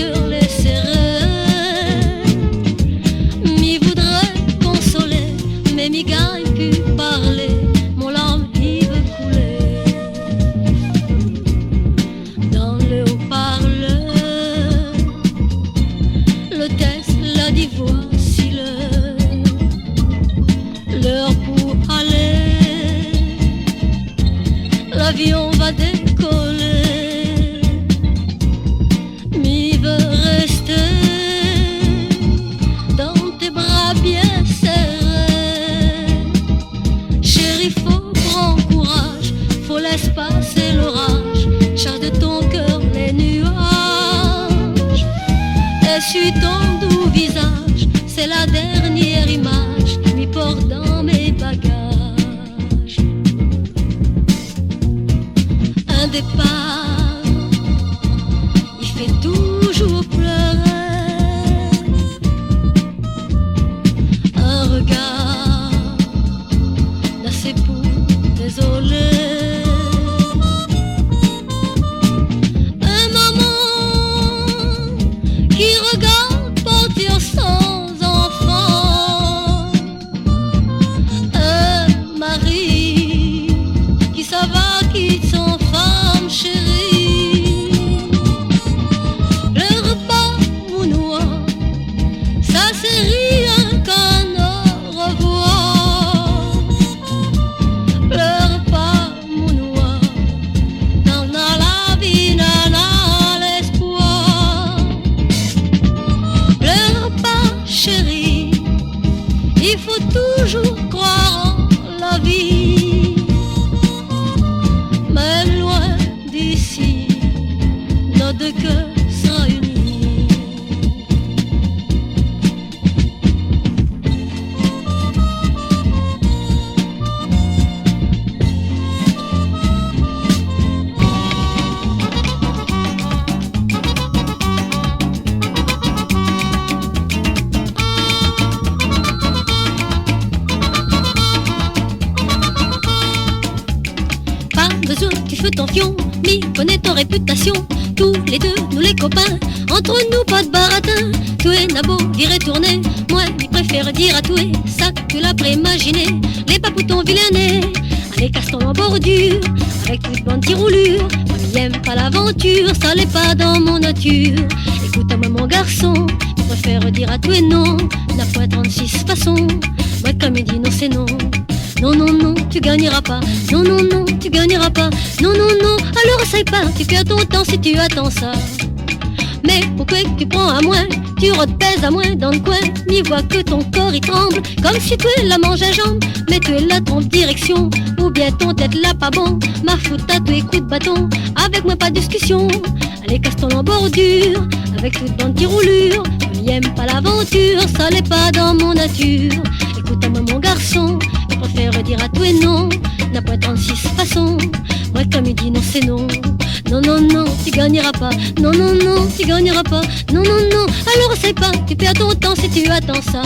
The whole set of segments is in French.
cœur les serrer. M'y voudrait consoler, mais m'y gagne plus parler. Mon larme y veut couler. Dans le haut-parleur, le texte l'a dit, voici l'heure pour aller. L'avion va décoller. M'y veux rester dans tes bras bien serrés. Chérie, faut prendre courage, faut laisser passer l'orage. Charge de ton cœur les nuages. Essuie ton doux visage, c'est la dernière image qui m'y porte dans mes bagages. Un départ, il fait toujours pleurer. Un regard, d'assez pour désoler. Un maman qui regarde partir sans enfant. Un mari qui s'en va, quitte son femme chérie. Le repas mounoir, ça c'est rien qu'un au revoir. Le repas mounoir, dans la vie, dans l'espoir. Le repas chéri, il faut toujours croire en la vie. Même loin d'ici, nos deux cœurs sont unis. Pas besoin que tu fais ton fion, m'y connais ton réputation. Tous les deux, nous les copains, entre nous pas de baratin. Toi n'a beau y retourner, moi j'y préfère dire à toi ça que tu l'as préimaginé. Les papoutons vilainés, allez casse-ton en bordure, avec toute bonne petite roulure. Moi j'aime pas l'aventure, ça l'est pas dans mon nature. Écoute-moi mon garçon, je préfère dire à toi non, n'a pas 36 façons. Moi comme il dit non c'est non. Non, non, non, tu gagneras pas. Non, non, non, tu gagneras pas. Non, non, non, alors essaye pas. Tu perds ton temps si tu attends ça. Mais pourquoi que tu prends à moins? Tu repèses à moins dans le coin. N'y vois que ton corps il tremble, comme si tu la manges à jambe. Mais tu es là, trompe direction, ou bien ton tête là pas bon. Ma foute à tous les coups de bâton, avec moi pas de discussion. Allez casse-ton en bordure, avec toute bonne petite roulure. Je n'aime pas l'aventure, ça l'est pas dans mon nature. Écoute-moi mon garçon, je préfère dire à toi non, n'a pas 36 façons. Moi comme il dit non c'est non. Non, non, non, tu gagneras pas. Non, non, non, tu gagneras pas. Non, non, non, alors essaye pas. Tu perds ton temps si tu attends ça.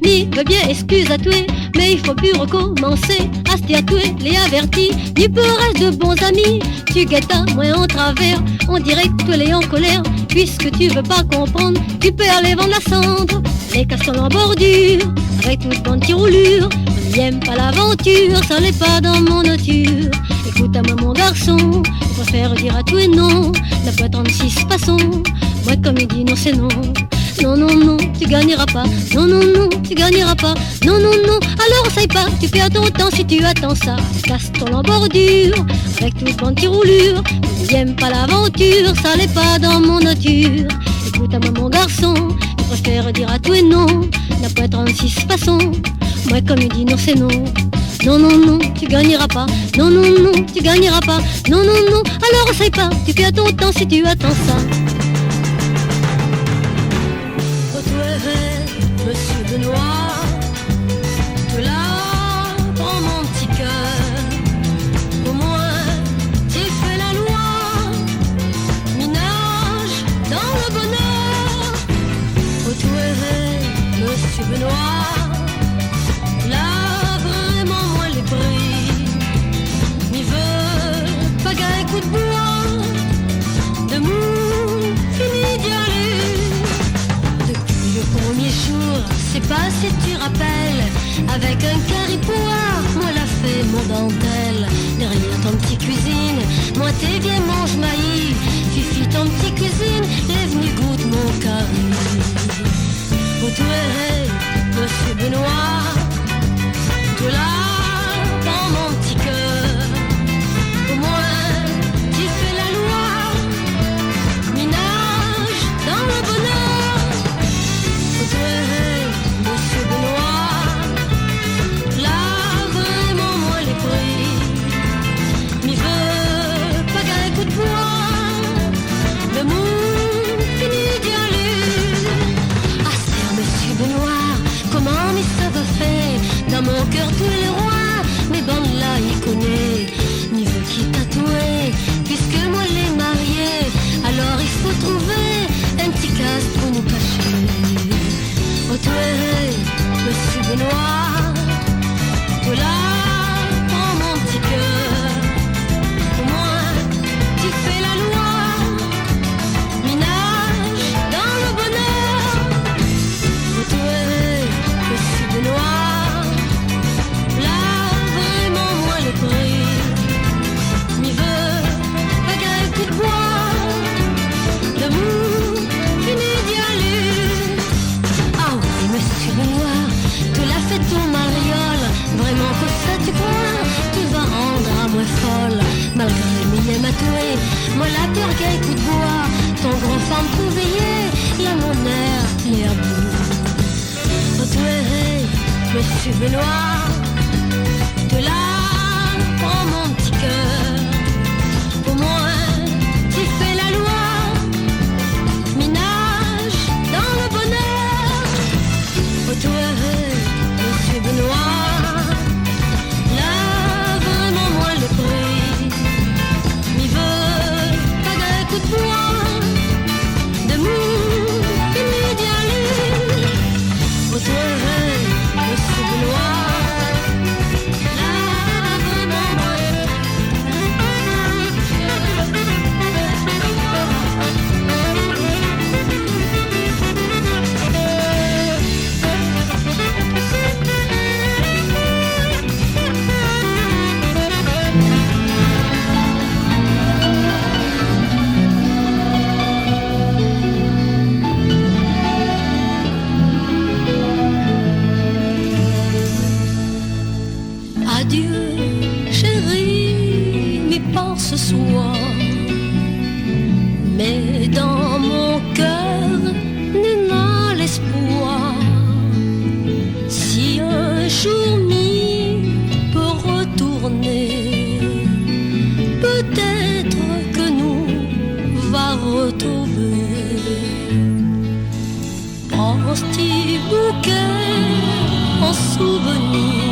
Ni veux bien excuse à toi, mais il faut plus recommencer. Asti à toi, les avertis, ni peu reste de bons amis. Tu guettes à moi en travers, on dirait que toi les en colère. Puisque tu veux pas comprendre, tu peux aller vendre la cendre. Les casse-ton en bordure, avec toute bonne petite roulure. On n'aime pas l'aventure, ça l'est pas dans mon nature. Écoute à moi mon garçon, je préfère dire à toi non, n'a pas 36 façons. Moi comme il dit non c'est non. Non, non, non, tu gagneras pas. Non, non, non, tu gagneras pas. Non, non, non, alors essaye pas. Tu perds ton temps si tu attends ça. Casse-ton en bordure, avec toute bonne petite roulure. J'aime pas l'aventure, ça l'est pas dans mon nature. Écoute à moi mon garçon, je préfère dire à toi non, n'a pas 36 façons. Moi comme il dit non c'est non. Non, non, non, tu gagneras pas. Non, non, non, tu gagneras pas. Non, non, non, alors essaye pas. Tu perds ton temps si tu attends ça. Monsieur Benoît, te là prends mon petit cœur. Au moins, tu fais la loi, minage dans le bonheur. Retrouver Monsieur Benoît, là vraiment moins les prix. M'y veut pas gagner un coup de bois, de mou, fini d'y pas si tu rappelles, avec un caripoire, moi la fée, mon dentelle. Derrière ton petit cuisine, moi t'es bien mange maïs. Fifi ton petit cuisine, est venu goûte mon carré. Où tu es, monsieur Benoît, tu l'as dans mon petit cœur. Au moins, tu fais la loi, minage dans le bonheur. Où tu es, monsieur Benoît, là vraiment moi les prix. M'y veut pas gagner coup de poing, le monde finit d'y aller. Ah c'est monsieur Benoît, comment mais ça va faire? Dans mon cœur tous les rois, mais bon là il connaît. Niveau qui tatoué, puisque moi l'ai marié, alors il faut trouver un petit casse pour nous cacher. Oh toi, monsieur Benoît, toi là, prends mon petit cœur. Au moins, tu fais la loi, minage dans le bonheur. Oh toi, monsieur Benoît, là vraiment moi le prix. M'y veut pas gagner coup de bois, le mou finit d'y aller. Ah oui, monsieur Benoît, tu l'as fait ton mariole, vraiment que ça tu crois, tu vas rendre à moi folle. Malgré mes matoués, moi la peur gagne coup de bois, ton gros femme pour veiller, y'a mon air, l'air beau. Oh toi, monsieur Benoît, tu l'as, prends mon petit cœur. Au moins, tu fais la loi, minage dans le bonheur. Oh toi, monsieur Benoît, là vraiment moi le prix. M'y veut pas gagner coup de poing, de mou, fini d'y aller. Oh toi, monsieur Benoît, là vraiment moi le adieu, chérie, mais pas ce soir. Mais dans mon cœur n'est pas l'espoir. Si un jour m'y peut retourner, peut-être que nous va retrouver. Prends ce petit bouquet en souvenir.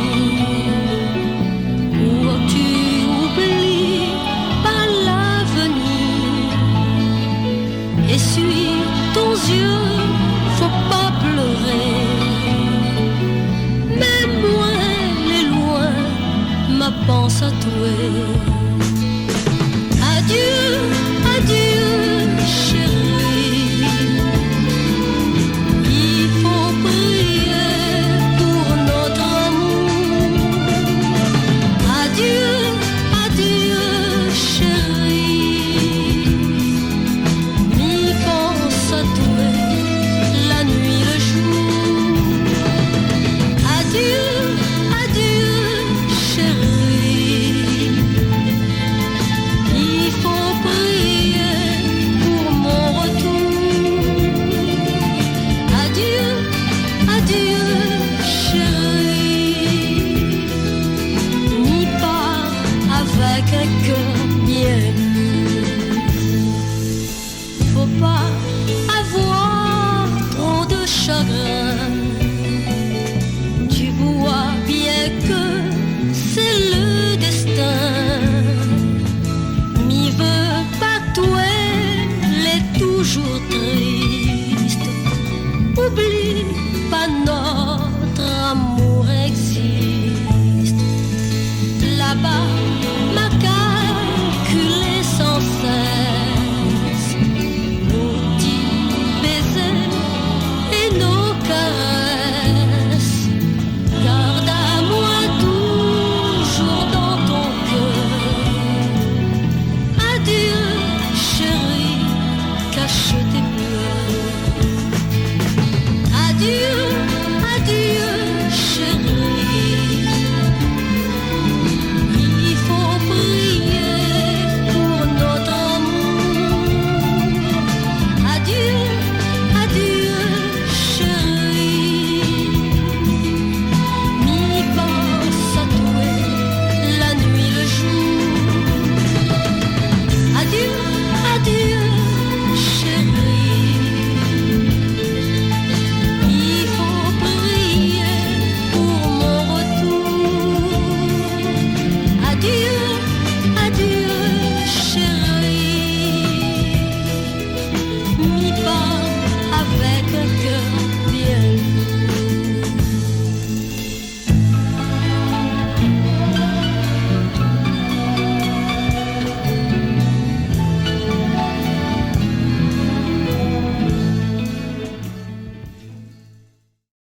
Où tu oublies pas l'avenir. Essuie ton yeux, faut pas pleurer. Mais moi, les loin, ma pense à toi. Adieu.